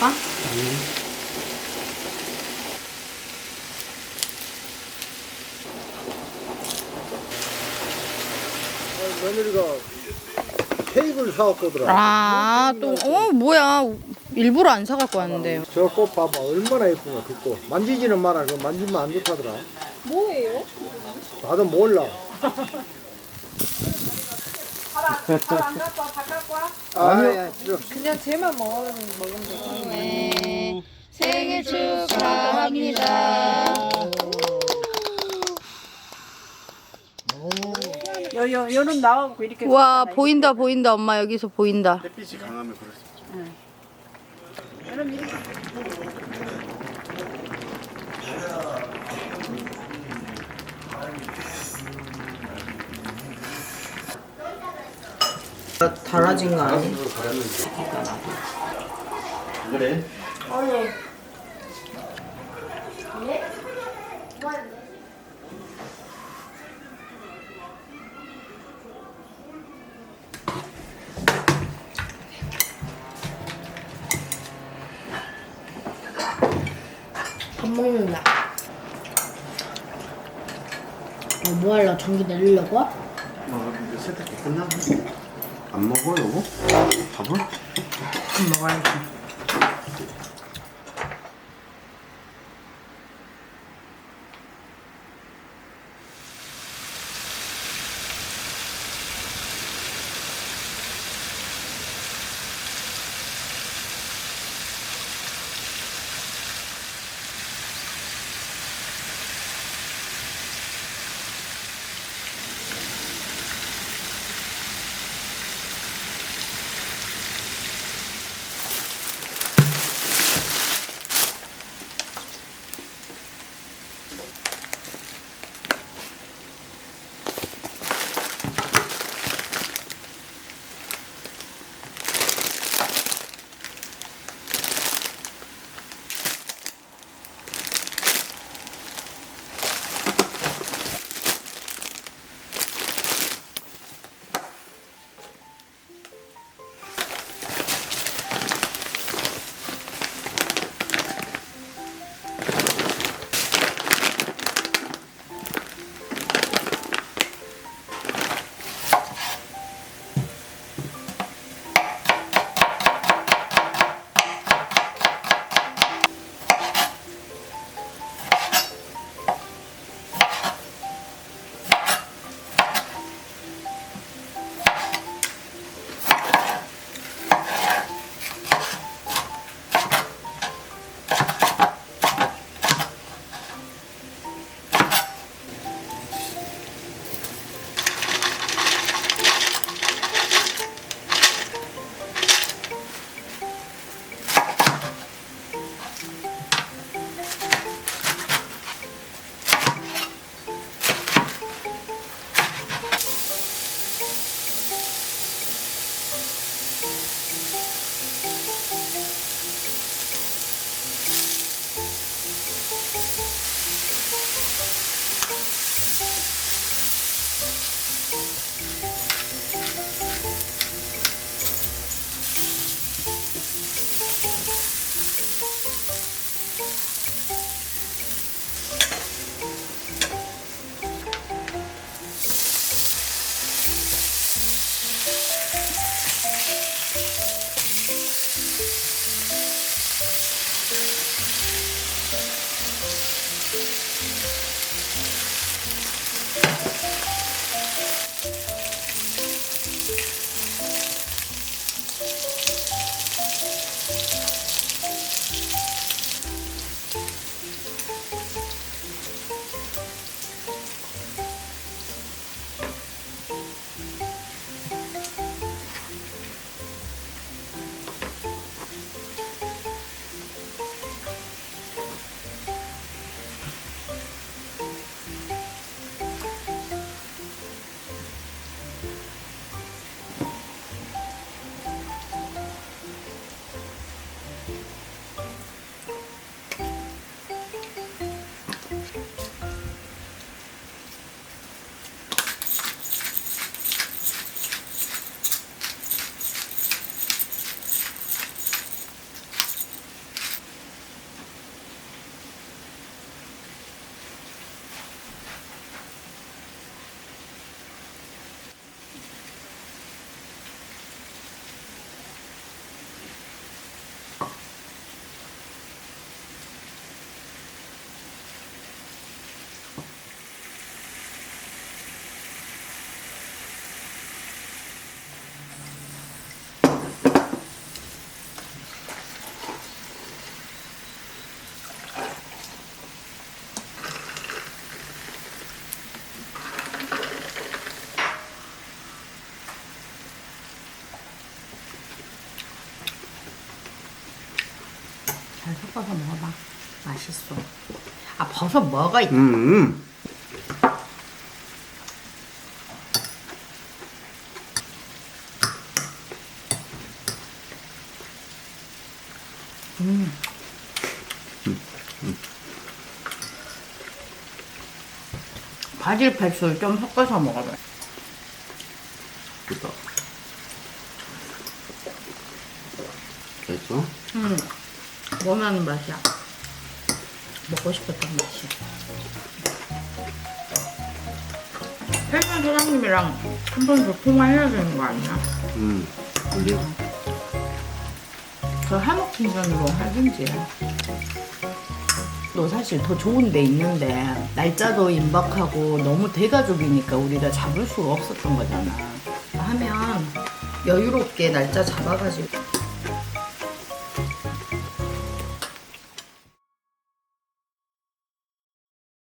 아빠? 며느리가 케이크를 사갖고 오더라. 아, 또, 뭐야. 일부러 안 사갖고 왔는데. 저 꽃 봐봐. 얼마나 예쁜가, 그 꽃. 만지지는 마라. 그 만지면 안 좋다더라. 뭐예요? 나도 몰라. 잘안 갖고 와? 다 갖고 와? 아니요. 그냥 쟤만 먹으면 되고. 네. 생일 축하합니다. 여름 나가고 이렇게. 와, 보인다, 보인다. 엄마 여기서 보인다. 햇빛이 강하면 그럴 수 있죠. 여름 이렇게. 달라진 거 아니야? 그래? 밥 먹는다. 뭐 하려고? 전기 내리려고? 이제 세탁기 끝나고 안 먹어요? 밥을? 먹어야지. 잘 섞어서 먹어봐. 맛있어. 아, 버섯 뭐가 있다. 바질 페스를 좀 섞어서 먹어봐. 됐다. 됐어? 원하는 맛이야. 먹고 싶었던 맛이야. 회사 사장님이랑 한 번 더 통화해야 되는 거 아니야? 올려. 저 한옥신전으로 하든지. 너 사실 더 좋은 데 있는데 날짜도 임박하고 너무 대가족이니까 우리가 잡을 수가 없었던 거잖아. 하면 여유롭게 날짜 잡아가지고